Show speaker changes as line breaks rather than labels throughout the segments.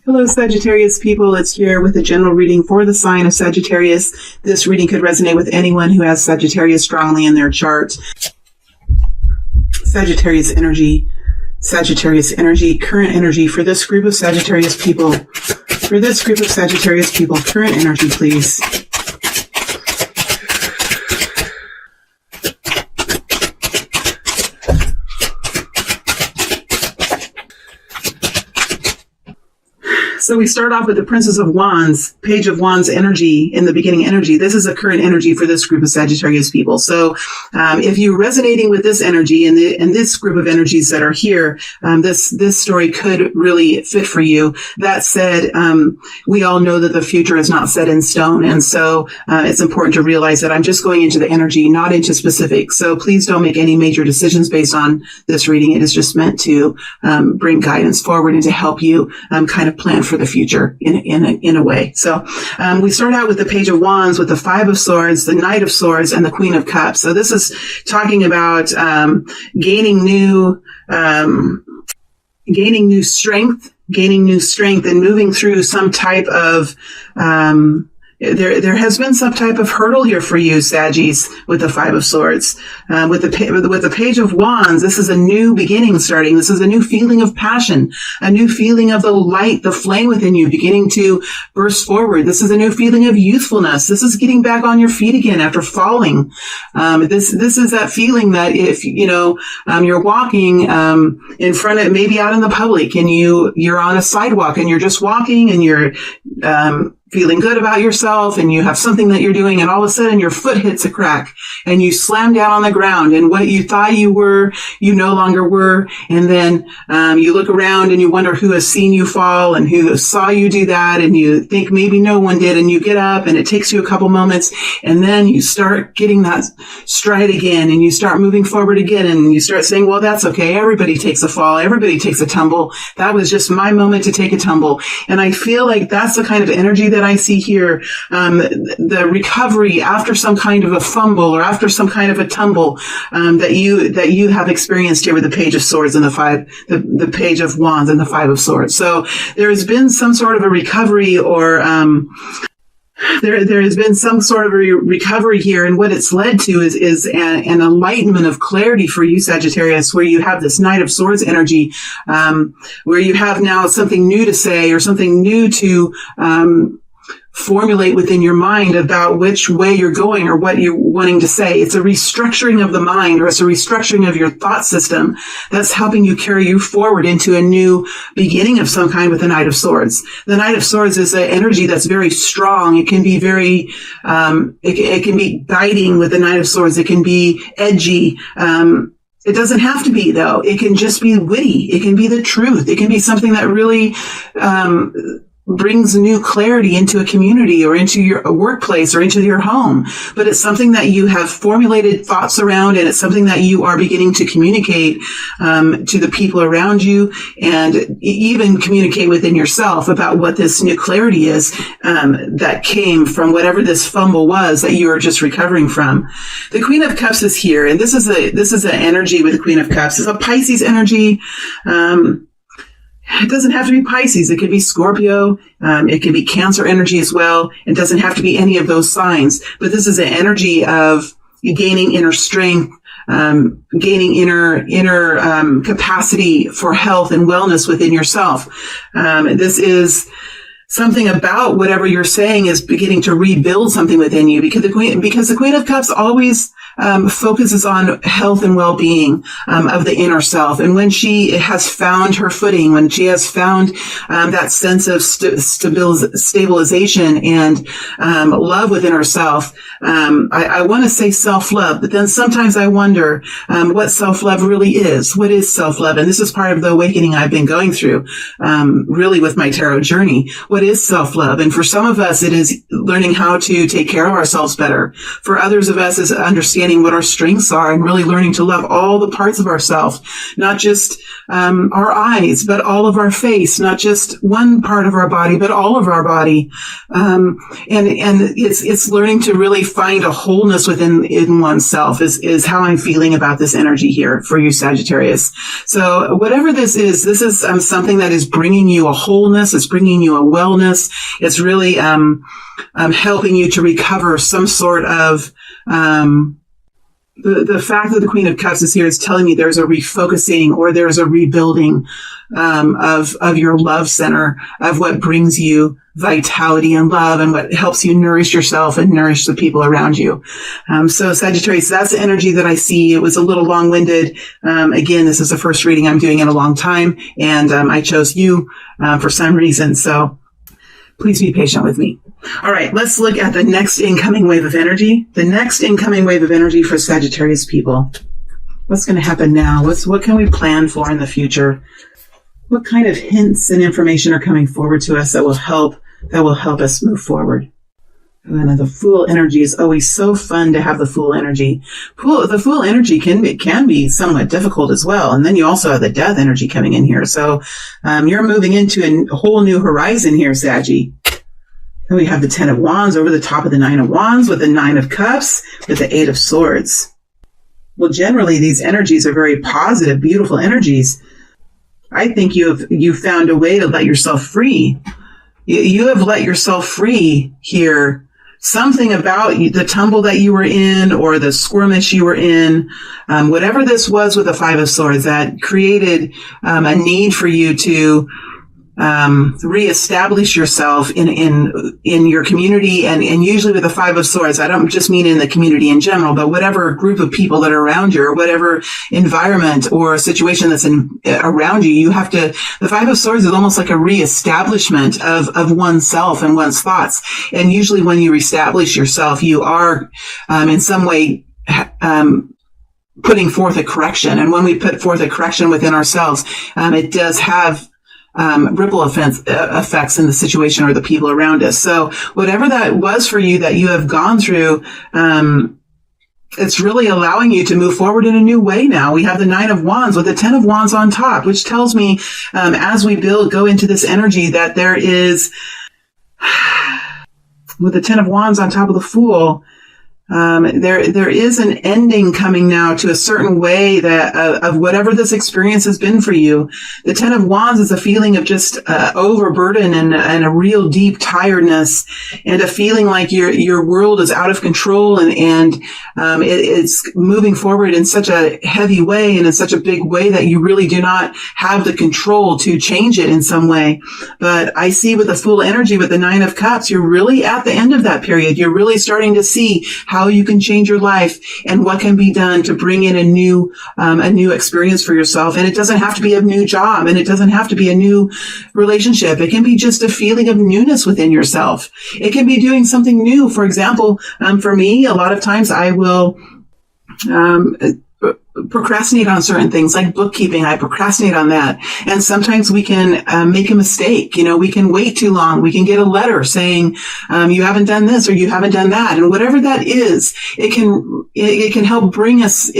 Hello, Sagittarius people. It's here with a general reading for the sign of Sagittarius. This reading could resonate with anyone who has Sagittarius strongly in their chart. Sagittarius energy, current energy for this group of Sagittarius people. For this group of Sagittarius people, current energy, please. So we start off with the Princess of Wands, Page of Wands energy in the beginning energy. This is a current energy for this group of Sagittarius people. So if you're resonating with this energy and this group of energies that are here, this story could really fit for you. That said, we all know that the future is not set in stone. And so it's important to realize that I'm just going into the energy, not into specifics. So please don't make any major decisions based on this reading. It is just meant to bring guidance forward and to help you kind of plan for the future in a way. So we start out with the Page of Wands with the Five of Swords, the Knight of Swords, and the Queen of Cups. So this is talking about gaining new strength and moving through some type of there has been some type of hurdle here for you, Saggies, with the Five of Swords. With the Page of Wands, this is a new beginning starting. This is a new feeling of passion, a new feeling of the light, the flame within you beginning to burst forward. This is a new feeling of youthfulness. This is getting back on your feet again after falling. This is that feeling that if, you're walking, in front of, maybe out in the public and you're on a sidewalk and you're just walking and you're, feeling good about yourself and you have something that you're doing and all of a sudden your foot hits a crack and you slam down on the ground and what you thought you were, you no longer were. And then, you look around and you wonder who has seen you fall and who saw you do that. And you think maybe no one did. And you get up and it takes you a couple moments and then you start getting that stride again and you start moving forward again and you start saying, well, that's okay. Everybody takes a fall. Everybody takes a tumble. That was just my moment to take a tumble. And I feel like that's the kind of energy that I see here, the recovery after some kind of a fumble or after some kind of a tumble, that you have experienced here with the Page of Swords and the Page of Wands and the Five of Swords. So there has been some sort of a recovery or, there has been some sort of a recovery here, and what it's led to is an enlightenment of clarity for you, Sagittarius, where you have this Knight of Swords energy, where you have now something new to say or something new to formulate within your mind about which way you're going or what you're wanting to say. It's a restructuring of the mind, or it's a restructuring of your thought system that's helping you carry you forward into a new beginning of some kind with the Knight of Swords. The Knight of Swords is an energy that's very strong. It can be very, it can be biting with the Knight of Swords. It can be edgy. It doesn't have to be, though. It can just be witty. It can be the truth. It can be something that really, brings new clarity into a community or into your workplace or into your home. But it's something that you have formulated thoughts around, and it's something that you are beginning to communicate to the people around you, and even communicate within yourself about what this new clarity is that came from whatever this fumble was that you are just recovering from. The Queen of Cups is here, and this is an energy with the Queen of Cups. It's a Pisces energy. It doesn't have to be Pisces. It could be Scorpio. It can be Cancer energy as well. It doesn't have to be any of those signs. But this is an energy of gaining inner strength, gaining inner capacity for health and wellness within yourself. This is something about whatever you're saying is beginning to rebuild something within you, because the Queen of Cups always focuses on health and well-being of the inner self. And when she has found her footing, when she has found that sense of stabilization and love within herself, I want to say self-love, but then sometimes I wonder what self-love really is. What is self-love? And this is part of the awakening I've been going through, really with my tarot journey. What is self-love? And for some of us, it is learning how to take care of ourselves better. For others of us, it's understanding understanding what our strengths are and really learning to love all the parts of ourselves, not just our eyes, but all of our face, not just one part of our body, but all of our body. And it's learning to really find a wholeness in oneself is how I'm feeling about this energy here for you, Sagittarius. So whatever this is something that is bringing you a wholeness. It's bringing you a wellness. It's really helping you to recover some sort of the fact that the Queen of Cups is here is telling me there's a refocusing or there's a rebuilding of your love center, of what brings you vitality and love and what helps you nourish yourself and nourish the people around you. So Sagittarius, that's the energy that I see. It was a little long-winded. Again, this is the first reading I'm doing in a long time, and I chose you for some reason. So please be patient with me. All right, let's look at the next incoming wave of energy. The next incoming wave of energy for Sagittarius people. What's going to happen now? What can we plan for in the future? What kind of hints and information are coming forward to us that will help us move forward? And the Fool energy is always so fun to have the Fool energy. The Fool energy can be somewhat difficult as well. And then you also have the Death energy coming in here. So you're moving into a whole new horizon here, Saggy. Then we have the 10 of Wands over the top of the 9 of Wands with the 9 of Cups with the 8 of Swords. Well, generally, these energies are very positive, beautiful energies. I think you've found a way to let yourself free. You have let yourself free here. Something about the tumble that you were in or the skirmish you were in, whatever this was with the 5 of Swords that created a need for you to reestablish yourself in your community, and usually with the 5 of Swords, I don't just mean in the community in general, but whatever group of people that are around you or whatever environment or situation that's around you, you have to, the 5 of Swords is almost like a reestablishment of oneself and one's thoughts. And usually when you reestablish yourself, you are in some way putting forth a correction. And when we put forth a correction within ourselves, it does have ripple effects in the situation or the people around us. So whatever that was for you that you have gone through, it's really allowing you to move forward in a new way now. We have the 9 of Wands with the 10 of Wands on top, which tells me as we go into this energy that there is, with the 10 of Wands on top of the Fool, there is an ending coming now to a certain way that of whatever this experience has been for you. The 10 of Wands is a feeling of just overburden and a real deep tiredness and a feeling like your world is out of control and it's moving forward in such a heavy way and in such a big way that you really do not have the control to change it in some way. But I see with the Fool energy with the 9 of Cups, you're really at the end of that period. You're really starting to see how you can change your life and what can be done to bring in a new experience for yourself. And it doesn't have to be a new job, and it doesn't have to be a new relationship. It can be just a feeling of newness within yourself. It can be doing something new. For example, for me, a lot of times I will procrastinate on certain things like bookkeeping. I procrastinate on that. And sometimes we can make a mistake. We can wait too long. We can get a letter saying, you haven't done this or you haven't done that. And whatever that is, it can help bring us,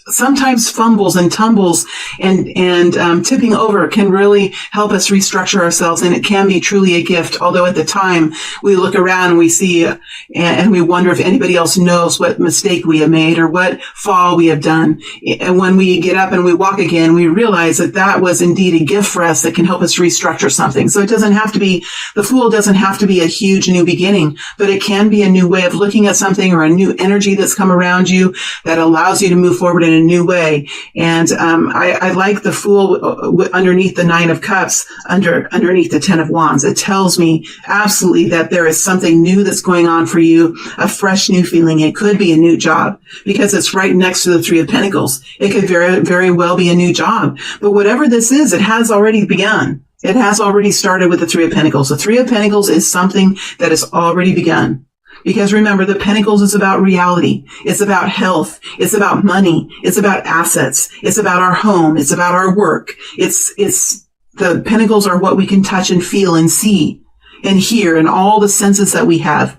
sometimes fumbles and tumbles and tipping over can really help us restructure ourselves. And it can be truly a gift. Although at the time we look around and we see and we wonder if anybody else knows what mistake we have made or what fall we have done. And when we get up and we walk again, we realize that was indeed a gift for us that can help us restructure something. So it doesn't have to be, the Fool doesn't have to be a huge new beginning, but it can be a new way of looking at something or a new energy that's come around you that allows you to move forward in a new way. And I like the Fool underneath the 9 of Cups, underneath the 10 of Wands. It tells me absolutely that there is something new that's going on for you, a fresh new feeling. It could be a new job because it's right next to the 3 of Pentacles. It could very, very well be a new job. But whatever this is, it has already begun. It has already started with the 3 of Pentacles. The 3 of Pentacles is something that has already begun. Because remember, the Pentacles is about reality. It's about health. It's about money. It's about assets. It's about our home. It's about our work. The Pentacles are what we can touch and feel and see and hear and all the senses that we have.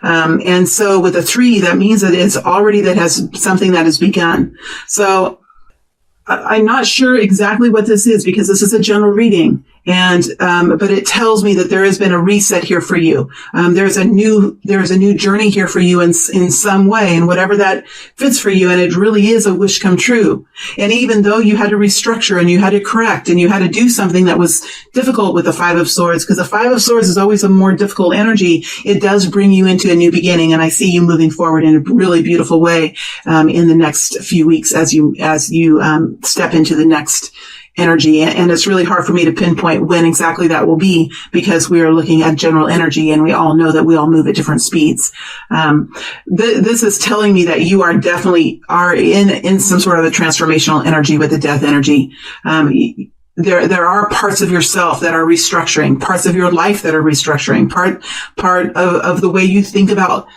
And so with a 3, that means that it's already that has something that has begun. So I'm not sure exactly what this is because this is a general reading. And, but it tells me that there has been a reset here for you. There's a new journey here for you in some way, and whatever that fits for you. And it really is a wish come true. And even though you had to restructure and you had to correct and you had to do something that was difficult with the 5 of Swords, because the 5 of Swords is always a more difficult energy, it does bring you into a new beginning. And I see you moving forward in a really beautiful way, in the next few weeks as you step into the next energy. And it's really hard for me to pinpoint when exactly that will be because we are looking at general energy and we all know that we all move at different speeds. This is telling me that you are definitely in some sort of a transformational energy with the death energy. There are parts of yourself that are restructuring, parts of your life that are restructuring, part of the way you think about,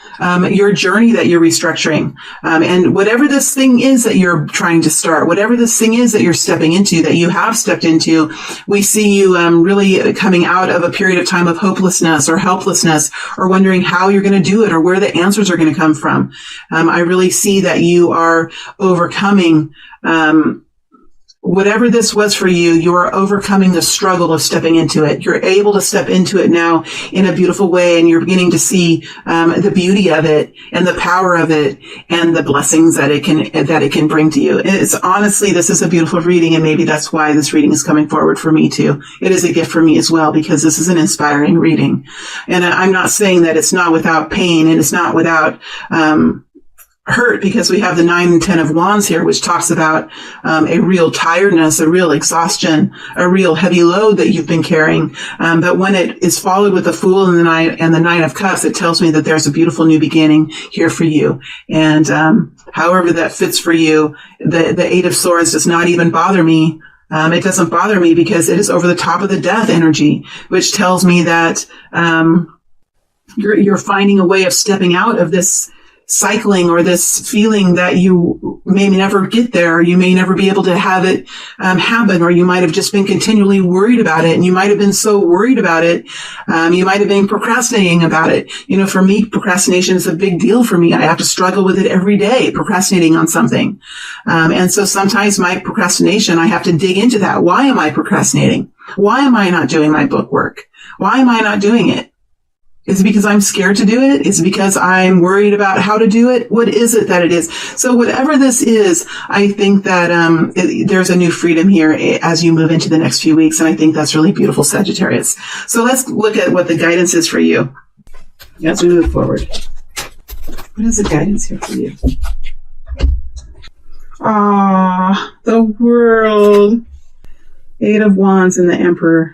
your journey that you're restructuring. And whatever this thing is that you're trying to start, whatever this thing is that you're stepping into, that you have stepped into, we see you, really coming out of a period of time of hopelessness or helplessness or wondering how you're going to do it or where the answers are going to come from. I really see that you are overcoming, whatever this was for you, you are overcoming the struggle of stepping into it. You're able to step into it now in a beautiful way, and you're beginning to see the beauty of it and the power of it and the blessings that it can bring to you. It's honestly, this is a beautiful reading, and maybe that's why this reading is coming forward for me too. It is a gift for me as well because this is an inspiring reading. And I'm not saying that it's not without pain and it's not without hurt, because we have the 9 and 10 of Wands here, which talks about a real tiredness, a real exhaustion, a real heavy load that you've been carrying. But when it is followed with the Fool and the 9 of Cups, it tells me that there's a beautiful new beginning here for you. And however that fits for you, the 8 of Swords does not even bother me. It doesn't bother me because it is over the top of the death energy, which tells me that you're finding a way of stepping out of this cycling or this feeling that you may never get there, or you may never be able to have it happen, or you might have just been continually worried about it, and you might have been so worried about it, you might have been procrastinating about it. You know, for me, procrastination is a big deal for me. I have to struggle with it every day, procrastinating on something. And so sometimes my procrastination, I have to dig into that. Why am I procrastinating? Why am I not doing my book work? Why am I not doing it? Is it because I'm scared to do it? Is it because I'm worried about how to do it? What is it that it is? So whatever this is, I think that there's a new freedom here as you move into the next few weeks. And I think that's really beautiful, Sagittarius. So let's look at what the guidance is for you as we move forward. What is the guidance here for you? The World. 8 of Wands and the Emperor.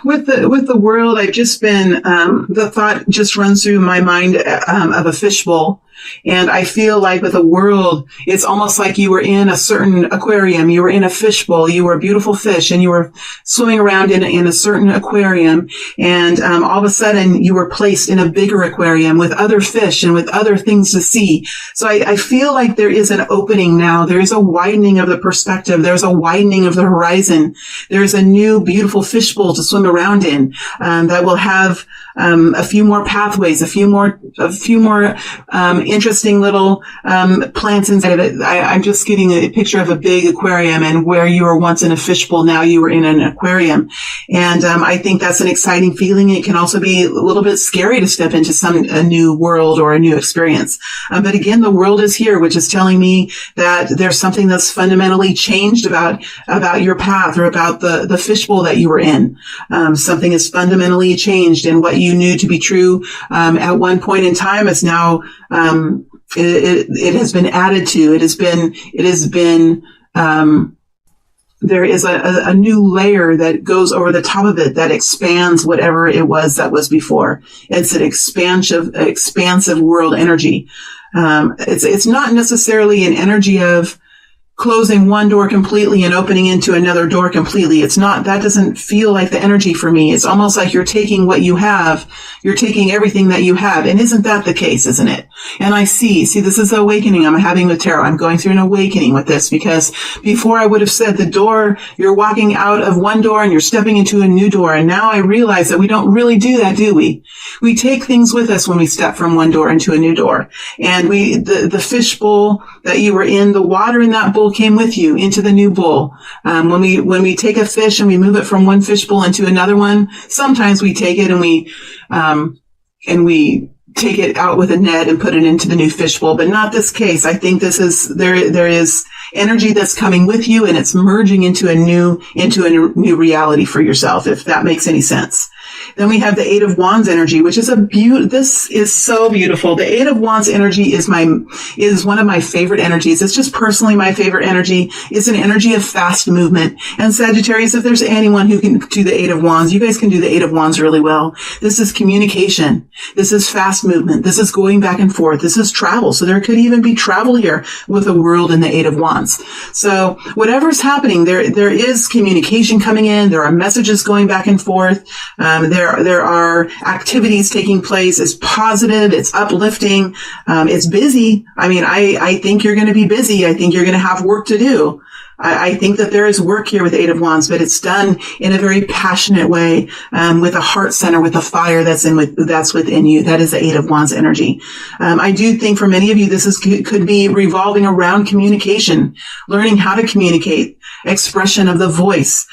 With the World, I've just been, the thought just runs through my mind, of a fishbowl. And I feel like with the World, it's almost like you were in a certain aquarium. You were in a fishbowl. You were a beautiful fish and you were swimming around in a certain aquarium. And, all of a sudden you were placed in a bigger aquarium with other fish and with other things to see. So I feel like there is an opening now. There is a widening of the perspective. There's a widening of the horizon. There's a new beautiful fishbowl to swim around in, that will have, a few more pathways, a few more, interesting little, plants inside of it. I'm just getting a picture of a big aquarium, and where you were once in a fishbowl, now you were in an aquarium. And, I think that's an exciting feeling. It can also be a little bit scary to step into a new world or a new experience. But again, the World is here, which is telling me that there's something that's fundamentally changed about your path, or about the fishbowl that you were in. Something is fundamentally changed, and what you knew to be true at one point in time is now it has been added to. It has been there is a new layer that goes over the top of it that expands whatever it was that was before. It's an expansive world energy. It's not necessarily an energy of closing one door completely and opening into another door completely. That doesn't feel like the energy for me. It's almost like you're taking what you have, you're taking everything that you have. And isn't that the case, isn't it? And I see, this is the awakening I'm having with tarot. I'm going through an awakening with this, because before I would have said the door, you're walking out of one door and you're stepping into a new door. And now I realize that we don't really do that, do we? We take things with us when we step from one door into a new door. And the fish bowl that you were in, the water in that bowl came with you into the new bowl. When we take a fish and we move it from one fish bowl into another one, sometimes we take it and we take it out with a net and put it into the new fish bowl, but not this case. I think there is energy that's coming with you, and it's merging into a new reality for yourself, if that makes any sense. Then we have the Eight of Wands energy, which is this is so beautiful. The Eight of Wands energy is one of my favorite energies. It's just personally my favorite energy. It's an energy of fast movement. And Sagittarius, if there's anyone who can do the Eight of Wands, you guys can do the Eight of Wands really well. This is communication. This is fast movement. This is going back and forth. This is travel. So there could even be travel here with the World and the Eight of Wands. So whatever's happening, there is communication coming in. There are messages going back and forth. There are activities taking place. It's positive. It's uplifting. It's busy. I mean, I think you're going to be busy. I think you're going to have work to do. I think that there is work here with Eight of Wands, but it's done in a very passionate way, with a heart center, with a fire that's within you. That is the Eight of Wands energy. I do think for many of you, could be revolving around communication, learning how to communicate, expression of the voice,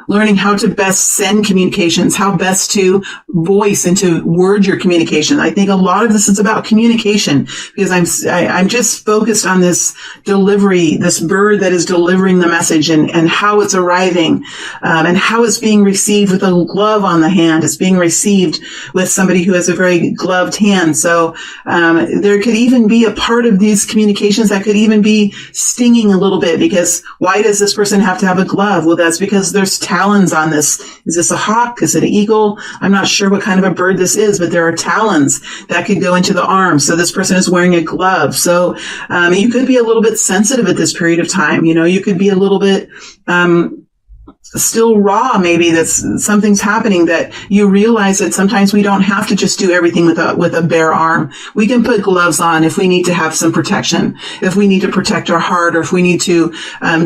learning how to best send communications, how best to voice and to word your communication. I think a lot of this is about communication, because I'm just focused on this delivery, this bird that is delivering the message, and how it's arriving, and how it's being received with a glove on the hand. It's being received with somebody who has a very gloved hand. So there could even be a part of these communications that could even be stinging a little bit, because why does this person have to have a glove? Well, that's because there's talons on this. Is this a hawk? Is it an eagle? I'm not sure what kind of a bird this is, but there are talons that could go into the arm. So this person is wearing a glove. So you could be a little bit sensitive at this period of time. You could be a little bit still raw, maybe something's happening, that you realize that sometimes we don't have to just do everything with a bare arm. We can put gloves on if we need to have some protection, if we need to protect our heart, or if we need to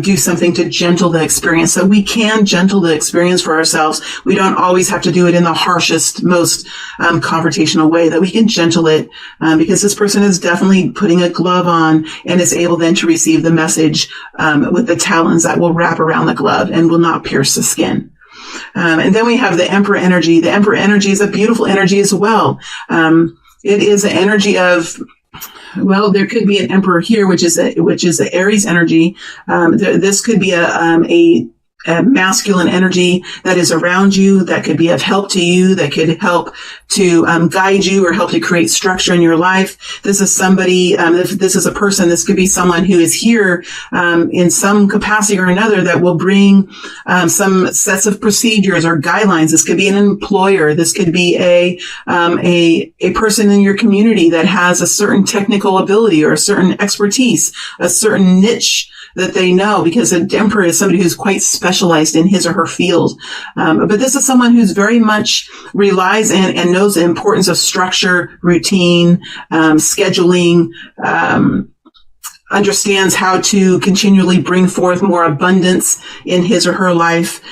do something to gentle the experience. So we can gentle the experience for ourselves. We don't always have to do it in the harshest, most confrontational way. That we can gentle it, because this person is definitely putting a glove on and is able then to receive the message with the talons that will wrap around the glove and will not pierce the skin. And then we have the Emperor energy. The Emperor energy is a beautiful energy as well. It is an energy of, well, there could be an Emperor here, which is the Aries energy. This could be a masculine energy that is around you, that could be of help to you, that could help to guide you or help to create structure in your life. This is somebody, this is a person, this could be someone who is here in some capacity or another that will bring some sets of procedures or guidelines. This could be an employer. This could be a person in your community that has a certain technical ability or a certain expertise, a certain niche that they know, because an emperor is somebody who's quite specialized in his or her field. But this is someone who's very much relies and knows the importance of structure, routine, scheduling, understands how to continually bring forth more abundance in his or her life.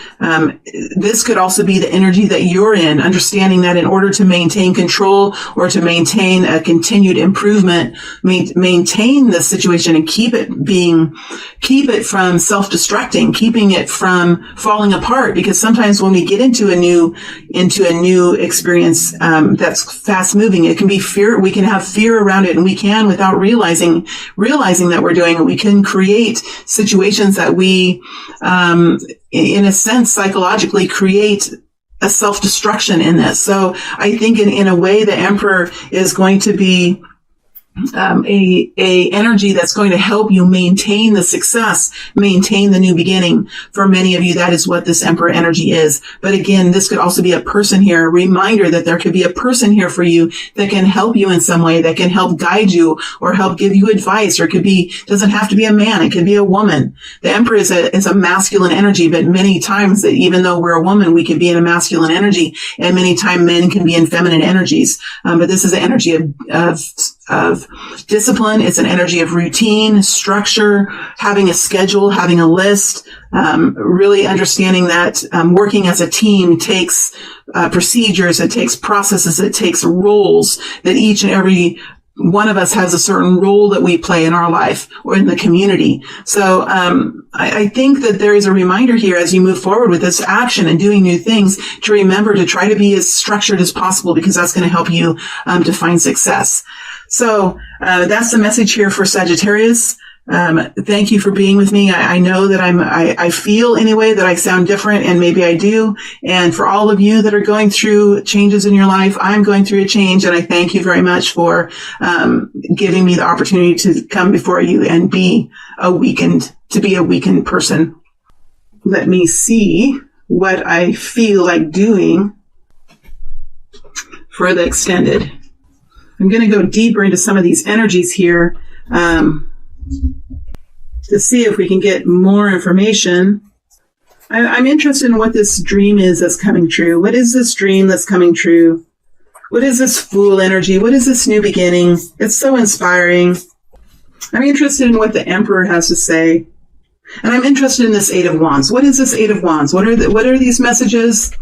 This could also be the energy that you're in, understanding that in order to maintain control or to maintain a continued improvement, maintain the situation and keep it from self-destructing, keeping it from falling apart. Because sometimes when we get into a new experience, that's fast moving, it can be fear. We can have fear around it, and we can, without realizing that we're doing it, we can create situations that we, in a sense, psychologically create a self-destruction in this. So I think in a way, the Emperor is going to be a energy that's going to help you maintain the success, maintain the new beginning. For many of you, that is what this Emperor energy is. But again, this could also be a person here, a reminder that there could be a person here for you that can help you in some way, that can help guide you or help give you advice, or it could be, doesn't have to be a man, it could be a woman. The Emperor is a masculine energy, but many times that even though we're a woman, we can be in a masculine energy, and many times men can be in feminine energies. But this is an energy of discipline. It's an energy of routine, structure, having a schedule, having a list, really understanding that working as a team takes procedures, it takes processes, it takes roles, that each and every one of us has a certain role that we play in our life or in the community. So I think that there is a reminder here as you move forward with this action and doing new things to remember to try to be as structured as possible, because that's going to help you to find success. So that's the message here for Sagittarius. Thank you for being with me. I know that I feel anyway that I sound different, and maybe I do. And for all of you that are going through changes in your life, I'm going through a change, and I thank you very much for giving me the opportunity to come before you and be a weakened person. Let me see what I feel like doing for the extended. I'm going to go deeper into some of these energies here. To see if we can get more information. I'm interested in what this dream is that's coming true. What is this dream that's coming true? What is this Fool energy? What is this new beginning? It's so inspiring. I'm interested in what the Emperor has to say. And I'm interested in this Eight of Wands. What is this Eight of Wands? What are these messages?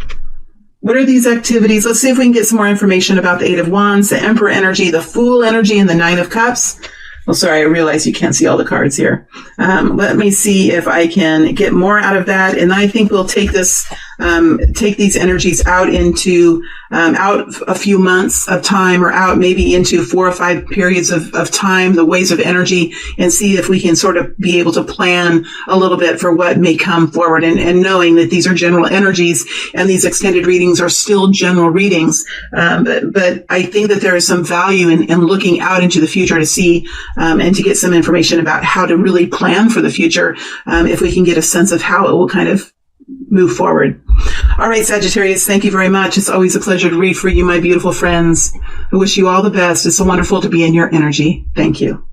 What are these activities? Let's see if we can get some more information about the Eight of Wands, the Emperor energy, the Fool energy, and the Nine of Cups. Well, sorry, I realize you can't see all the cards here. Let me see if I can get more out of that. And I think we'll take these energies out into, out a few months of time, or out maybe into 4 or 5 periods of time, the waves of energy, and see if we can sort of be able to plan a little bit for what may come forward, and knowing that these are general energies and these extended readings are still general readings. But I think that there is some value in looking out into the future to see, and to get some information about how to really plan for the future, if we can get a sense of how it will kind of move forward. All right, Sagittarius, thank you very much. It's always a pleasure to read for you, my beautiful friends. I wish you all the best. It's so wonderful to be in your energy. Thank you.